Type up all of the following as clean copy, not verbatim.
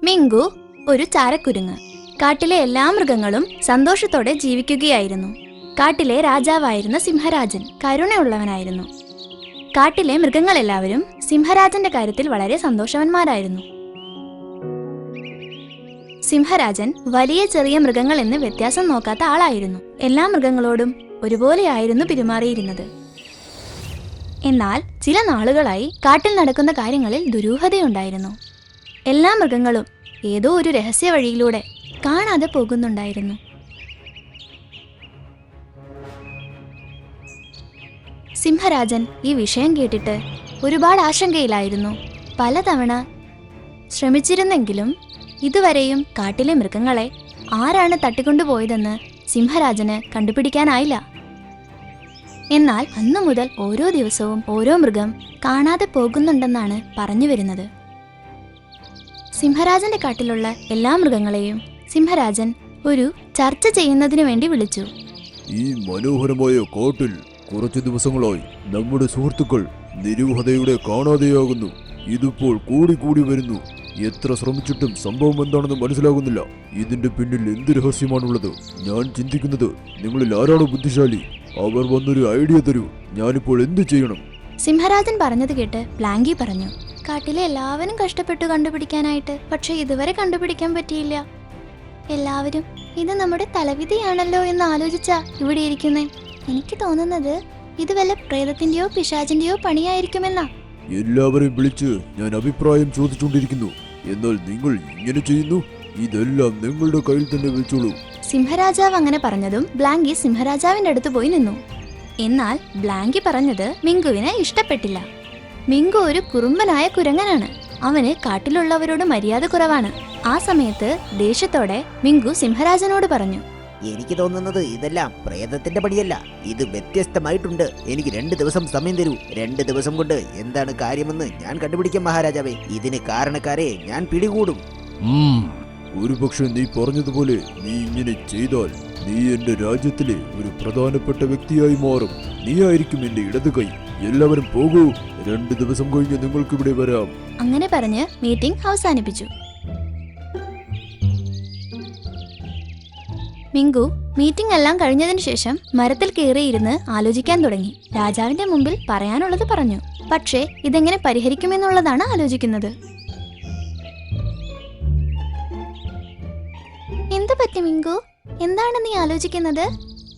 മിങ്കു ഒരു ചാരക്കുരുങ്ങ്. കാട്ടിലെ എല്ലാ മൃഗങ്ങളും സന്തോഷത്തോടെ ജീവിക്കുകയായിരുന്നു. കാട്ടിലെ രാജാവായിരുന്ന സിംഹരാജൻ കരുണയുള്ളവനായിരുന്നു. കാട്ടിലെ മൃഗങ്ങളെല്ലാവരും സിംഹരാജന്റെ കാര്യത്തിൽ വളരെ സന്തോഷവാന്മാരായിരുന്നു. സിംഹരാജൻ വലിയ ചെറിയ മൃഗങ്ങൾ എന്ന് വ്യത്യാസം നോക്കാത്ത ആളായിരുന്നു. എല്ലാ മൃഗങ്ങളോടും ഒരുപോലെയായിരുന്നു പെരുമാറിയിരുന്നത്. എന്നാൽ ചില നാളുകളായി കാട്ടിൽ നടക്കുന്ന കാര്യങ്ങളിൽ ദുരൂഹതയുണ്ടായിരുന്നു. എല്ലാ മൃഗങ്ങളും ഏതോ ഒരു രഹസ്യ വഴിയിലൂടെ കാണാതെ പോകുന്നുണ്ടായിരുന്നു. സിംഹരാജൻ ഈ വിഷയം കേട്ടിട്ട് ഒരുപാട് ആശങ്കയിലായിരുന്നു. പലതവണ ശ്രമിച്ചിരുന്നെങ്കിലും ഇതുവരെയും കാട്ടിലെ മൃഗങ്ങളെ ആരാണ് തട്ടിക്കൊണ്ടുപോയതെന്ന് സിംഹരാജന് കണ്ടുപിടിക്കാനായില്ല. എന്നാൽ അന്നു മുതൽ ഓരോ ദിവസവും ഓരോ മൃഗം കാണാതെ പോകുന്നുണ്ടെന്നാണ് പറഞ്ഞു വരുന്നത്. സിംഹരാജന്റെ കാട്ടിലുള്ള എല്ലാ മൃഗങ്ങളെയും സിംഹരാജൻ ഒരു ചർച്ച ചെയ്യുന്നതിന് വേണ്ടി വിളിച്ചു. ഈ മനോഹരമായ കാട്ടിൽ കുറച്ചു ദിവസങ്ങളായി നമ്മുടെ സുഹൃത്തുക്കൾ നിരൂഹതയുടെ കാണാതെയാകുന്നു. ഇതിപ്പോൾ കൂടി വരുന്നു. എത്ര ശ്രമിച്ചിട്ടും സംഭവം എന്താണെന്ന് മനസ്സിലാകുന്നില്ല. ഇതിന്റെ പിന്നിൽ എന്ത് രഹസ്യമാണുള്ളത്? ഞാൻ ചിന്തിക്കുന്നത്, നിങ്ങളിൽ ആരാണോ ബുദ്ധിശാലി? അവർ വന്നൊരു ഐഡിയ തരൂ. ഞാനിപ്പോൾ എന്ത് ചെയ്യണം? സിംഹരാജൻ പറഞ്ഞത് കേട്ട് ബ്ലാങ്കി പറഞ്ഞു, കാട്ടിലെ എല്ലാവരും കഷ്ടപ്പെട്ടു കണ്ടുപിടിക്കാനായിട്ട്, പക്ഷെ ഇതുവരെ കണ്ടുപിടിക്കാൻ പറ്റിയില്ല. എല്ലാവരും ഇത് നമ്മുടെ തലവിധിയാണല്ലോ എന്ന് ആലോചിച്ചാ ഇവിടെ ഇരിക്കുന്നേ. എനിക്ക് തോന്നുന്നത് ഇത് വല്ല പ്രേതത്തിന്റെയോ പിശാചിന്റെയോ പണിയായിരിക്കുമെന്നാ. എല്ലാവരെയും വിളിച്ച് ഞാൻ അഭിപ്രായം ചോദിച്ചുകൊണ്ടിരിക്കുന്നു. എന്നാൽ നിങ്ങൾ ഇങ്ങനെ ചെയ്യുന്നു? ഇതെല്ലാം നിങ്ങളുടെ കയ്യിൽ തന്നെ വെച്ചോളൂ. സിംഹരാജാവ് അങ്ങനെ പറഞ്ഞതും ബ്ലാങ്കി സിംഹരാജാവിന്റെ അടുത്ത് പോയി നിന്നു. എന്നാൽ ബ്ലാങ്കി പറഞ്ഞത് മിങ്കുവിന് ഇഷ്ടപ്പെട്ടില്ല. മിങ്കു ഒരു കുറുമ്പനായ കുരങ്ങനാണ്. അവന് കാട്ടിലുള്ളവരോട് മര്യാദ കുറവാണ്. ആ സമയത്ത് ദേഷ്യത്തോടെ മിങ്കു സിംഹരാജനോട് പറഞ്ഞു, എനിക്ക് തോന്നുന്നത് ഇതെല്ലാം പ്രേതത്തിന്റെ പണിയല്ല. ഇത് വ്യത്യസ്തമായിട്ടുണ്ട്. എനിക്ക് 2 ദിവസം സമയം തരൂ. 2 ദിവസം കൊണ്ട് എന്താണ് കാര്യമെന്ന് ഞാൻ കണ്ടുപിടിക്കാം മഹാരാജാവേ. ഇതിന് കാരണക്കാരെ ഞാൻ പിടികൂടും. ഒരു പക്ഷെ നീ പറഞ്ഞതുപോലെ നീ ഇങ്ങനെ ചെയ്താൽ നീ എന്റെ രാജ്യത്തിലെ ഒരു പ്രധാനപ്പെട്ട വ്യക്തിയായി മാറും. നീ ആയിരിക്കും എന്റെ ഇടത് കൈ. എല്ലാവരും പോകൂ. 2 ദിവസം കഴിഞ്ഞ് നിങ്ങൾക്കിവിടെ വരാം. അങ്ങനെ പറഞ്ഞ് മീറ്റിംഗ് അവസാനിപ്പിച്ചു. മിങ്കു മീറ്റിംഗ് എല്ലാം കഴിഞ്ഞതിന് ശേഷം മരത്തിൽ കയറിയിരുന്ന് ആലോചിക്കാൻ തുടങ്ങി. രാജാവിന്റെ മുമ്പിൽ പറയാനുള്ളത് പറഞ്ഞു. പക്ഷേ ഇതെങ്ങനെ പരിഹരിക്കുമെന്നുള്ളതാണ് ആലോചിക്കുന്നത്. എന്തു പറ്റി മിങ്കു? എന്താണ് നീ ആലോചിക്കുന്നത്?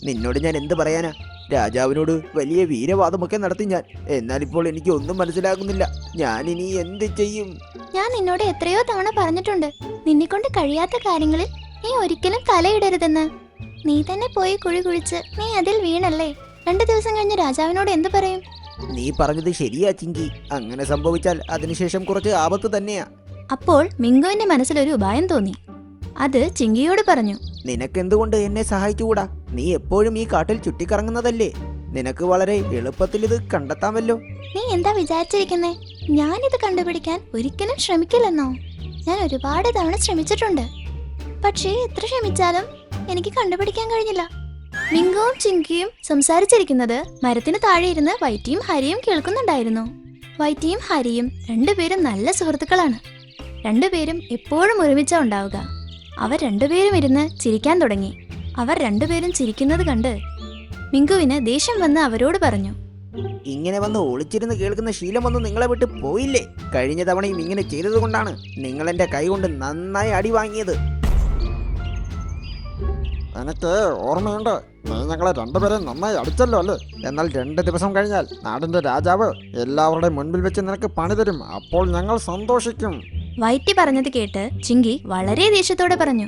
നിന്നോട് ഞാൻ എന്ത് പറയാനാ? രാജാവിനോട് വലിയ വീരവാദമൊക്കെ നടത്തി ഞാൻ. എന്നാൽ ഇപ്പോൾ എനിക്ക് ഒന്നും മനസ്സിലാകുന്നില്ല. ഞാൻ ഇനി എന്ത് ചെയ്യും? ഞാൻ നിന്നോട് എത്രയോ തവണ പറഞ്ഞിട്ടുണ്ട്, നിന്നെക്കൊണ്ട് കഴിയാത്ത കാര്യങ്ങളിൽ നീ ഒരിക്കലും തലയിടരുതെന്ന്. നീ തന്നെ പോയി കുഴി കുഴിച്ച് നീ അതിൽ വീണല്ലേ. 2 ദിവസം കഴിഞ്ഞ് രാജാവിനോട് എന്തു പറയും? നീ പറഞ്ഞത് ശരിയാ ചിങ്കി. അങ്ങനെ സംഭവിച്ചാൽ അതിനുശേഷം കുറച്ച് ആപത്ത് തന്നെയാ. അപ്പോൾ മിങ്കുവിന്റെ മനസ്സിലൊരു ഉപായം തോന്നി. അത് ചിങ്കിയോട് പറഞ്ഞു. നിനക്കെന്തുകൊണ്ട് എന്നെ സഹായിച്ചുകൂടാ? നീ എപ്പോഴും ഈ കാട്ടിൽ ചുറ്റിക്കറങ്ങുന്നതല്ലേ. നിനക്ക് വളരെ എളുപ്പത്തിൽ ഇത് കണ്ടെത്താമല്ലോ. നീ എന്താ വിചാരിച്ചിരിക്കുന്നേ? ഞാനിത് കണ്ടുപിടിക്കാൻ ഒരിക്കലും ശ്രമിക്കില്ലെന്നോ? ഞാൻ ഒരുപാട് തവണ ശ്രമിച്ചിട്ടുണ്ട്. പക്ഷേ എത്ര ശ്രമിച്ചാലും എനിക്ക് കണ്ടുപിടിക്കാൻ കഴിഞ്ഞില്ല. മിങ്കുവും ചിങ്കിയും സംസാരിച്ചിരിക്കുന്നത് മരത്തിന് താഴെ ഇരുന്ന് വൈറ്റിയും ഹരിയും കേൾക്കുന്നുണ്ടായിരുന്നു. വൈറ്റിയും ഹരിയും രണ്ടുപേരും നല്ല സുഹൃത്തുക്കളാണ്. രണ്ടുപേരും എപ്പോഴും ഒരുമിച്ചാ ഉണ്ടാവുക. അവർ രണ്ടുപേരും ഇരുന്ന് ചിരിക്കാൻ തുടങ്ങി. അവർ രണ്ടുപേരും ചിരിക്കുന്നത് കണ്ട് മിങ്കുവിന് ദേഷ്യം വന്ന് അവരോട് പറഞ്ഞു, ഇങ്ങനെ വന്ന് ഒളിച്ചിരുന്ന് കേൾക്കുന്ന ശീലമൊന്നും നിങ്ങളെ വിട്ട് പോയില്ലേ? കഴിഞ്ഞ തവണയും ഇങ്ങനെ ചെയ്തത് കൊണ്ടാണ് നിങ്ങൾ എന്റെ കൈ കൊണ്ട് നന്നായി അടി വാങ്ങിയത്. എനിക്ക് ഓർമ്മയുണ്ട്, നീ ഞങ്ങളെ 2 പേരെ നന്നായി അടിച്ചല്ലോ അല്ലേ? എന്നാൽ 2 ദിവസം കഴിഞ്ഞാൽ നാടിന്റെ രാജാവ് എല്ലാവരുടെയും മുൻപിൽ വെച്ച് നിനക്ക് പണി തരും. അപ്പോൾ ഞങ്ങൾ സന്തോഷിക്കും. വൈറ്റി പറഞ്ഞത് കേട്ട് ചിങ്കി വളരെ ദേഷ്യത്തോടെ പറഞ്ഞു,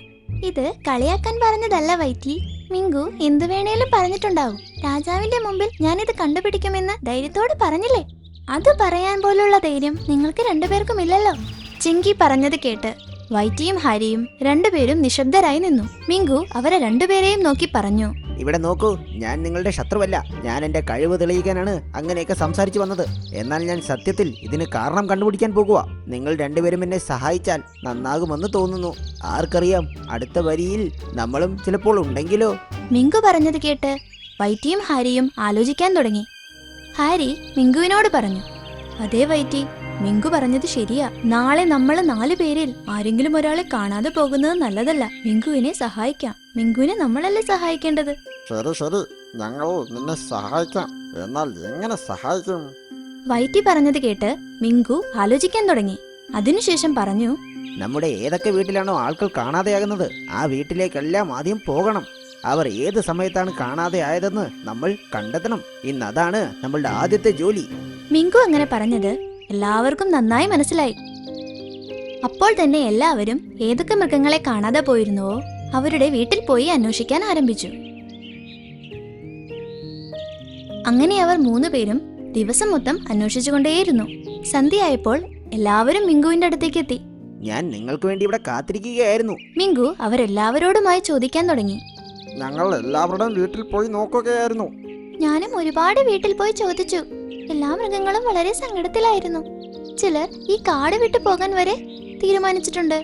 ഇത് കളിയാക്കാൻ പറഞ്ഞതല്ല വൈറ്റി. മിങ്കു എന്തു വേണേലും പറഞ്ഞിട്ടുണ്ടാവും. രാജാവിന്റെ മുമ്പിൽ ഞാനിത് കണ്ടുപിടിക്കുമെന്ന് ധൈര്യത്തോടെ പറഞ്ഞില്ലേ? അത് പറയാൻ പോലുള്ള ധൈര്യം നിങ്ങൾക്ക് 2 പേർക്കും ഇല്ലല്ലോ. ചിങ്കി പറഞ്ഞത് കേട്ട് വൈറ്റിയും ഹരിയും രണ്ടുപേരും നിശബ്ദരായി നിന്നു. മിങ്കു അവരെ രണ്ടുപേരെയും നോക്കി പറഞ്ഞു, ഇവിടെ നോക്കൂ, ഞാൻ നിങ്ങളുടെ ശത്രുവല്ല. ഞാൻ എന്റെ കഴിവ് തെളിയിക്കാനാണ് അങ്ങനെയൊക്കെ സംസാരിച്ചു വന്നത്. എന്നാൽ ഞാൻ സത്യത്തിൽ ഇതിന് കാരണം കണ്ടുപിടിക്കാൻ പോകുക. നിങ്ങൾ 2 പേരും എന്നെ സഹായിച്ചാൽ നന്നാകുമെന്ന് തോന്നുന്നു. ആർക്കറിയാം, അടുത്ത വരിയിൽ നമ്മളും ചിലപ്പോൾ ഉണ്ടെങ്കിലോ. മിങ്കു പറഞ്ഞത് കേട്ട് വൈറ്റിയും ഹാരിയും ആലോചിക്കാൻ തുടങ്ങി. ഹാരി മിങ്കുവിനോട് പറഞ്ഞു, അതേ വൈറ്റി, മിങ്കു പറഞ്ഞത് ശരിയാ. നാളെ നമ്മള് 4 പേരിൽ ആരെങ്കിലും ഒരാളെ കാണാതെ പോകുന്നത് നല്ലതല്ല. മിങ്കുവിനെ സഹായിക്കാം. മിങ്കുവിനെ നമ്മളല്ലേ സഹായിക്കേണ്ടത്. ശരി ശരി, ഞങ്ങൾ നിന്നെ സഹായിക്കാം. എന്നാൽ എങ്ങനെ സഹായിക്കും? വൈറ്റി പറഞ്ഞത് കേട്ട് മിങ്കു ആലോചിക്കാൻ തുടങ്ങി. അതിനുശേഷം പറഞ്ഞു, നമ്മുടെ ഏതൊക്കെ വീട്ടിലാണോ ആൾക്കാർ കാണാതെയാകുന്നത് ആ വീട്ടിലേക്കെല്ലാം ആദ്യം പോകണം. അവർ ഏത് സമയത്താണ് കാണാതെ ആയതെന്ന് നമ്മൾ കണ്ടെത്തണം. ഇന്ന് അതാണ് നമ്മളുടെ ആദ്യത്തെ ജോലി. മിങ്കു അങ്ങനെ പറഞ്ഞത് എല്ലാവർക്കും നന്നായി മനസ്സിലായി. അപ്പോൾ തന്നെ എല്ലാവരും ഏതൊക്കെ മൃഗങ്ങളെ കാണാതെ പോയിരുന്നുവോ അവരുടെ വീട്ടിൽ പോയി അന്വേഷിക്കാൻ ആരംഭിച്ചു. അങ്ങനെ അവർ 3 പേരും ദിവസം മൊത്തം അന്വേഷിച്ചുകൊണ്ടേയിരുന്നു. സന്ധ്യയായപ്പോൾ എല്ലാവരും മിങ്കുവിന്റെ അടുത്തേക്ക് എത്തി. ഞാൻ നിങ്ങൾക്ക് വേണ്ടി ഇവിടെ കാത്തിരിക്കുകയായിരുന്നു. മിങ്കു അവരെല്ലാവരോടുമായി ചോദിക്കാൻ തുടങ്ങി. ഞങ്ങൾ എല്ലാവരുടെയും വീട്ടിൽ പോയി നോക്കുകയായിരുന്നു. ഞാനും ഒരുപാട് വീട്ടിൽ പോയി ചോദിച്ചു. എല്ലാ മൃഗങ്ങളും വളരെ സങ്കടത്തിലായിരുന്നു. ചിലർ ഈ കാട് വിട്ടു പോകാൻ വരെ തീരുമാനിച്ചിട്ടുണ്ട്.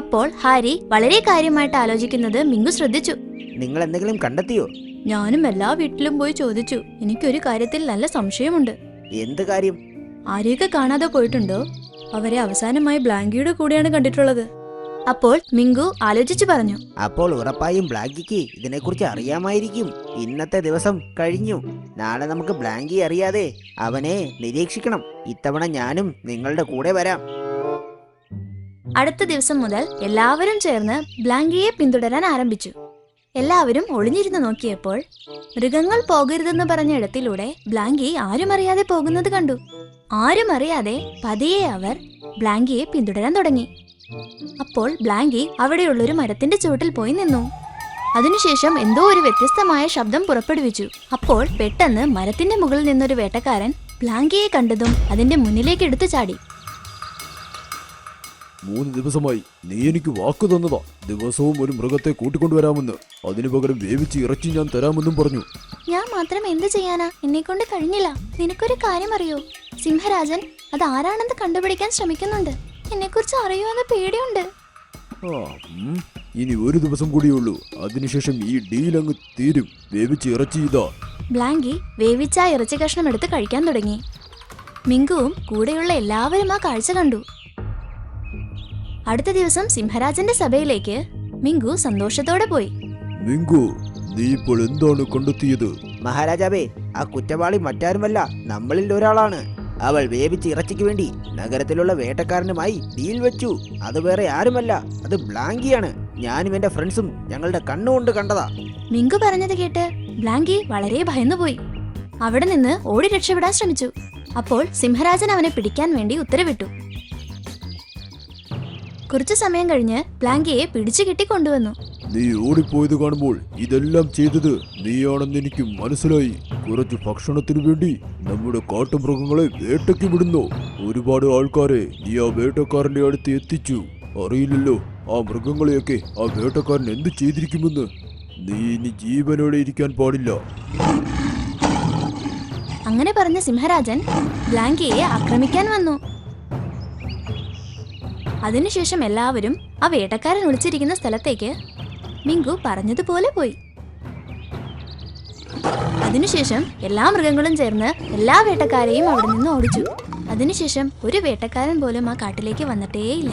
അപ്പോൾ ഹാരി വളരെ കാര്യമായിട്ട് ആലോചിക്കുന്നത് മിങ്കു ശ്രദ്ധിച്ചു. നിങ്ങൾ എന്തെങ്കിലും കണ്ടെത്തിയോ? ഞാനും എല്ലാ വീട്ടിലും പോയി ചോദിച്ചു. എനിക്കൊരു കാര്യത്തിൽ നല്ല സംശയമുണ്ട്. എന്ത് കാര്യം? ആരെയൊക്കെ കാണാതെ പോയിട്ടുണ്ടോ അവരെ അവസാനമായി ബ്ലാങ്കിയുടെ കൂടെയാണ് കണ്ടിട്ടുള്ളത്. അപ്പോൾ മിങ്കു ആലോചിച്ചു പറഞ്ഞു. അപ്പോൾ ഉറപ്പായും ബ്ലാങ്കിക്ക് ഇതിനെക്കുറിച്ച് അറിയാമായിരിക്കും. ഇന്നത്തെ ദിവസം കഴിഞ്ഞു. നാളെ നമുക്ക് ബ്ലാങ്കി അറിയാതെ അവനെ നിരീക്ഷിക്കണം. ഇത്തവണ ഞാനും നിങ്ങളുടെ കൂടെ വരാം. അടുത്ത ദിവസം മുതൽ എല്ലാവരും ചേർന്ന് ബ്ലാങ്കിയെ പിന്തുടരാൻ ആരംഭിച്ചു. എല്ലാവരും ഒളിഞ്ഞിരുന്ന് നോക്കിയപ്പോൾ മൃഗങ്ങൾ പോകരുതെന്ന് പറഞ്ഞ ഇടത്തിലൂടെ ബ്ലാങ്കി ആരും അറിയാതെ പോകുന്നത് കണ്ടു. ആരും അറിയാതെ പതിയെ അവർ ബ്ലാങ്കിയെ പിന്തുടരാൻ തുടങ്ങി. അപ്പോൾ ബ്ലാങ്കി അവിടെയുള്ളൊരു മരത്തിന്റെ ചുവട്ടിൽ പോയി നിന്നു. അതിനുശേഷം എന്തോ ഒരു വ്യത്യസ്തമായ ശബ്ദം പുറപ്പെടുവിച്ചു. അപ്പോൾ പെട്ടെന്ന് മരത്തിന്റെ മുകളിൽ നിന്നൊരു വേട്ടക്കാരൻ ബ്ലാങ്കിയെ കണ്ടതും അതിന്റെ മുന്നിലേക്ക് എടുത്തു ചാടി. 3 ദിവസമായി നീ എനിക്ക് വാക്ക് തന്നതാ, ദിവസവും ഒരു മൃഗത്തെ കൂട്ടിക്കൊണ്ടുവരാമെന്ന്. അതിനു പകരം വേവിച്ച് ഇറച്ചി ഞാൻ തരാമെന്നും പറഞ്ഞു. ഞാൻ മാത്രം എന്ത് ചെയ്യാനാ, എന്നെ കൊണ്ട് കഴിഞ്ഞില്ല. നിനക്കൊരു കാര്യം അറിയോ? സിംഹരാജൻ അത് ആരാണെന്ന് കണ്ടുപിടിക്കാൻ ശ്രമിക്കുന്നുണ്ട്. എന്നെക്കുറിച്ച് അറിയുമെന്ന് പേടിയുണ്ട്. ഇനി ഒരു ദിവസം കൂടിയുള്ളൂ. അതിനുശേഷം ഈ ഡീൽ അങ്ങ് തീരും. വേവിച്ച് ഇറച്ചി ഇതാ. ബ്ലാങ്കി വേവിച്ച ഇറച്ചി കഷ്ണം എടുത്ത് കഴിക്കാൻ തുടങ്ങി. മിങ്കുവും കൂടെയുള്ള എല്ലാവരും ആ കാഴ്ച കണ്ടു. അടുത്ത ദിവസം സിംഹരാജന്റെ സഭയിലേക്ക് മിങ്കു സന്തോഷത്തോടെ പോയി. മിങ്കു, നീ ഇപ്പോൾ എന്താണ് കണ്ടെത്തിയത്? മഹാരാജാവേ, ആ കുറ്റവാളി മറ്റാരുമല്ല, നമ്മളിൽ ഒരാളാണ്. അവൾ വേവിച്ച് ഇറച്ചിക്ക് വേണ്ടി നഗരത്തിലുള്ള വേട്ടക്കാരനുമായി ഡീൽ വെച്ചു. അത് വേറെ ആരുമല്ല, അത് ബ്ലാങ്കിയാണ്. ഞാനും എന്റെ ഫ്രണ്ട്സും ഞങ്ങളുടെ കണ്ണുകൊണ്ട് കണ്ടതാ. മിങ്കു പറഞ്ഞത് കേട്ട് ബ്ലാങ്കി വളരെ ഭയന്നുപോയി. അവിടെ നിന്ന് ഓടി രക്ഷപ്പെടാൻ ശ്രമിച്ചു. അപ്പോൾ സിംഹരാജൻ അവനെ പിടിക്കാൻ വേണ്ടി ഉത്തരവിട്ടു. കുറച്ചു സമയം കഴിഞ്ഞ് ബ്ലാങ്കിയെ പിടിച്ചു കെട്ടി കൊണ്ടുവന്നു. നീ ഓടിപ്പോയത് കാണുമ്പോൾ ഇതെല്ലാം ചെയ്തത് നീയാണെന്ന് എനിക്ക് മനസ്സിലായി. കുറച്ച് ഭക്ഷണത്തിനു വേണ്ടി നമ്മുടെ കാട്ടുമൃഗങ്ങളെ വേട്ടയ്ക്ക് വിടുന്നു. ഒരുപാട് ആൾക്കാരെ നീ ആ വേട്ടക്കാരന്റെ അടുത്ത് എത്തിച്ചു. അറിയില്ലല്ലോ ആ മൃഗങ്ങളെയൊക്കെ ആ വേട്ടക്കാരൻ എന്ത് ചെയ്തിരിക്കുമെന്ന്. നീ ഇനി ജീവനോടെ ഇരിക്കാൻ പാടില്ല. അങ്ങനെ പറഞ്ഞ സിംഹരാജൻ ബ്ലാങ്കിയെ ആക്രമിക്കാൻ വന്നു. അതിനുശേഷം എല്ലാവരും ആ വേട്ടക്കാരൻ ഒളിച്ചിരിക്കുന്ന സ്ഥലത്തേക്ക് മിങ്കു പറഞ്ഞതുപോലെ പോയി. അതിനുശേഷം എല്ലാ മൃഗങ്ങളും ചേർന്ന് എല്ലാ വേട്ടക്കാരെയും അവിടെ നിന്ന് ഓടിച്ചു. അതിനുശേഷം ഒരു വേട്ടക്കാരൻ പോലും ആ കാട്ടിലേക്ക് വന്നിട്ടേയില്ല.